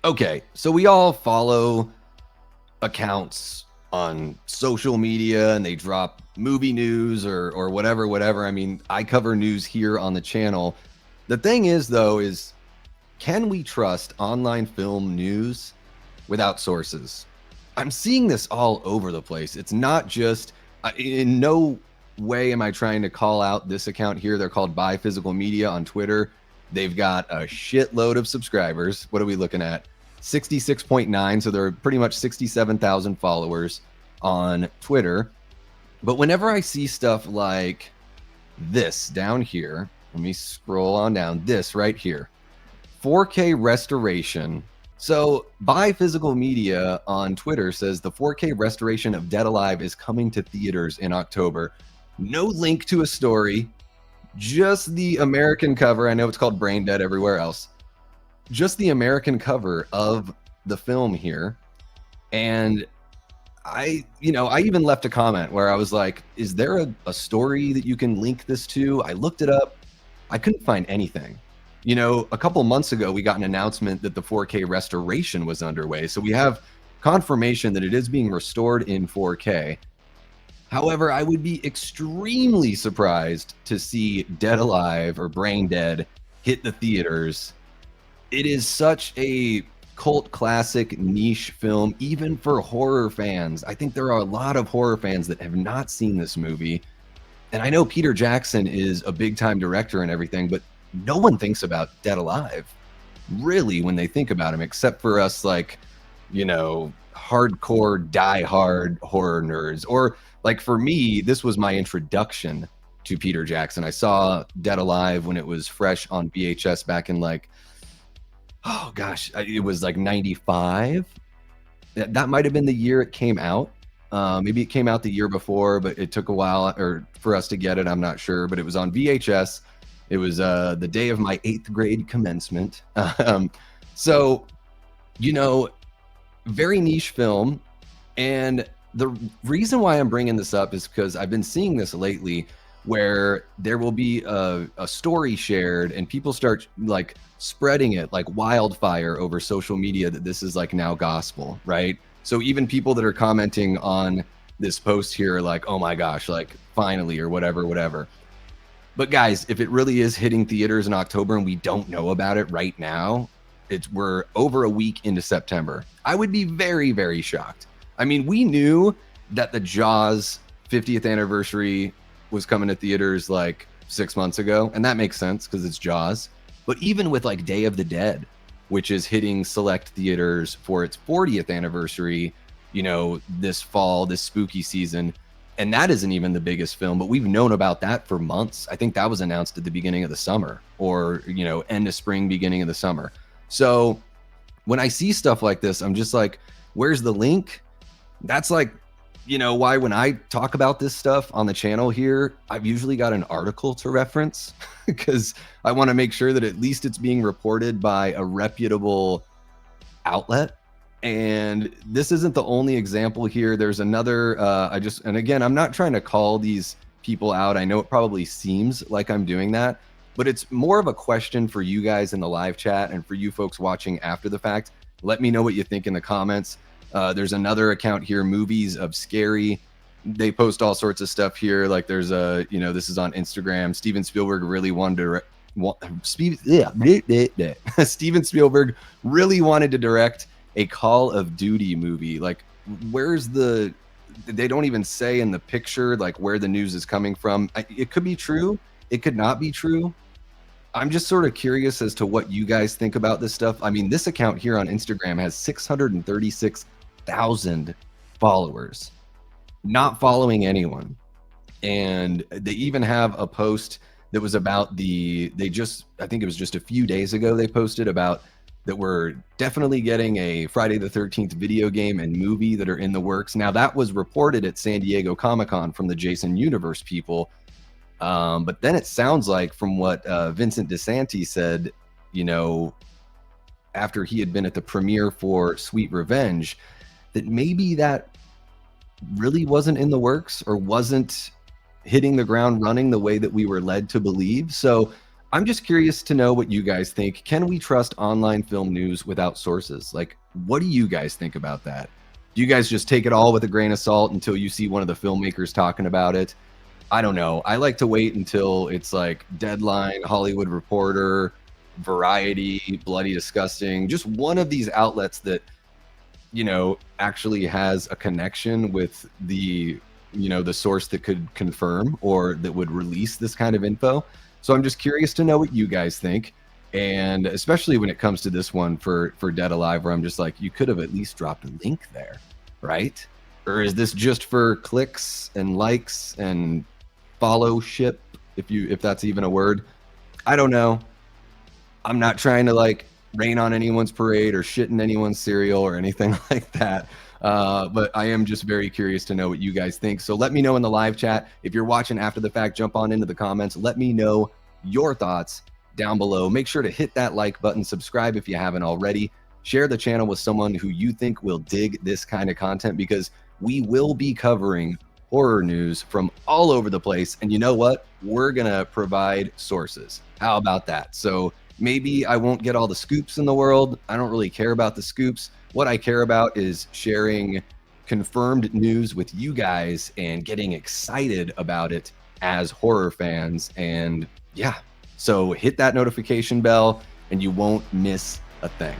Okay, so we all follow accounts on social media and they drop movie news or whatever. I mean, I cover news here on the channel. The thing is though is can we trust online film news without sources? I'm seeing this all over the place. It's not just in no way am I trying to call out this account here. They're called Buy Physical Media on Twitter. They've got a shitload of subscribers. What are we looking at? 66.9. So they're pretty much 67,000 followers on Twitter. But whenever I see stuff like this down here, let me scroll on down, this right here, 4K restoration. So Buy Physical Media on Twitter says the 4K restoration of Dead Alive is coming to theaters in October. No link to a story, just the American cover. I know it's called Brain Dead everywhere else. Just the American cover of the film here. And I even left a comment where I was like, is there a story that you can link this to? I looked it up. I couldn't find anything. A couple months ago, we got an announcement that the 4K restoration was underway. So we have confirmation that it is being restored in 4K. However, I would be extremely surprised to see Dead Alive or Brain Dead hit the theaters. It is such a cult classic niche film, even for horror fans. I think there are a lot of horror fans that have not seen this movie. And I know Peter Jackson is a big time director and everything, but no one thinks about Dead Alive really when they think about him, except for us, like, hardcore die-hard horror nerds. Or like for me, this was my introduction to Peter Jackson. I saw Dead Alive when it was fresh on VHS back in it was like 95. That might have been the year it came out. Maybe it came out the year before, but it took a while for us to get it. I'm not sure, but it was on VHS. It was the day of my 8th grade commencement. So, very niche film. And the reason why I'm bringing this up is because I've been seeing this lately where there will be a story shared and people start like spreading it like wildfire over social media that this is like now gospel, right? So even people that are commenting on this post here are like, oh my gosh, like finally, or whatever. But guys, if it really is hitting theaters in October and we don't know about it right now, we're over a week into September. I would be very, very shocked. I mean, we knew that the Jaws 50th anniversary was coming to theaters like 6 months ago, and that makes sense because it's Jaws. But even with like Day of the Dead, which is hitting select theaters for its 40th anniversary, this fall, this spooky season, and that isn't even the biggest film, but we've known about that for months. I think that was announced at the beginning of the summer or, end of spring, beginning of the summer. So when I see stuff like this, I'm just like, where's the link? That's like, why when I talk about this stuff on the channel here, I've usually got an article to reference because I want to make sure that at least it's being reported by a reputable outlet. And this isn't the only example here. There's another, and again, I'm not trying to call these people out. I know it probably seems like I'm doing that, but it's more of a question for you guys in the live chat and for you folks watching after the fact. Let me know what you think in the comments. There's another account here, Movies of Scary. They post all sorts of stuff here. Like there's this is on Instagram. Steven Spielberg really wanted to Steven Spielberg really wanted to direct a Call of Duty movie. Like, they don't even say in the picture, like where the news is coming from. It could be true. It could not be true. I'm just sort of curious as to what you guys think about this stuff. I mean, this account here on Instagram has 636,000 followers, not following anyone. And they even have a post that was about I think it was just a few days ago, they posted about that we're definitely getting a Friday the 13th video game and movie that are in the works. Now that was reported at San Diego Comic-Con from the Jason Universe people. But then it sounds like from what Vincent DeSanti said, after he had been at the premiere for Sweet Revenge, that maybe that really wasn't in the works or wasn't hitting the ground running the way that we were led to believe. So I'm just curious to know what you guys think. Can we trust online film news without sources? Like, what do you guys think about that? Do you guys just take it all with a grain of salt until you see one of the filmmakers talking about it? I don't know. I like to wait until it's like Deadline, Hollywood Reporter, Variety, Bloody Disgusting, just one of these outlets that, actually has a connection with the source that could confirm or that would release this kind of info. So I'm just curious to know what you guys think. And especially when it comes to this one for Dead Alive, where I'm just like, you could have at least dropped a link there, right? Or is this just for clicks and likes and followship, if that's even a word? I don't know. I'm not trying to like rain on anyone's parade or shit in anyone's cereal or anything like that. But I am just very curious to know what you guys think. So let me know in the live chat. If you're watching after the fact, jump on into the comments. Let me know your thoughts down below. Make sure to hit that like button, subscribe if you haven't already. Share the channel with someone who you think will dig this kind of content, because we will be covering horror news from all over the place. And you know what? We're going to provide sources. How about that? So maybe I won't get all the scoops in the world. I don't really care about the scoops. What I care about is sharing confirmed news with you guys and getting excited about it as horror fans. And yeah, so hit that notification bell and you won't miss a thing.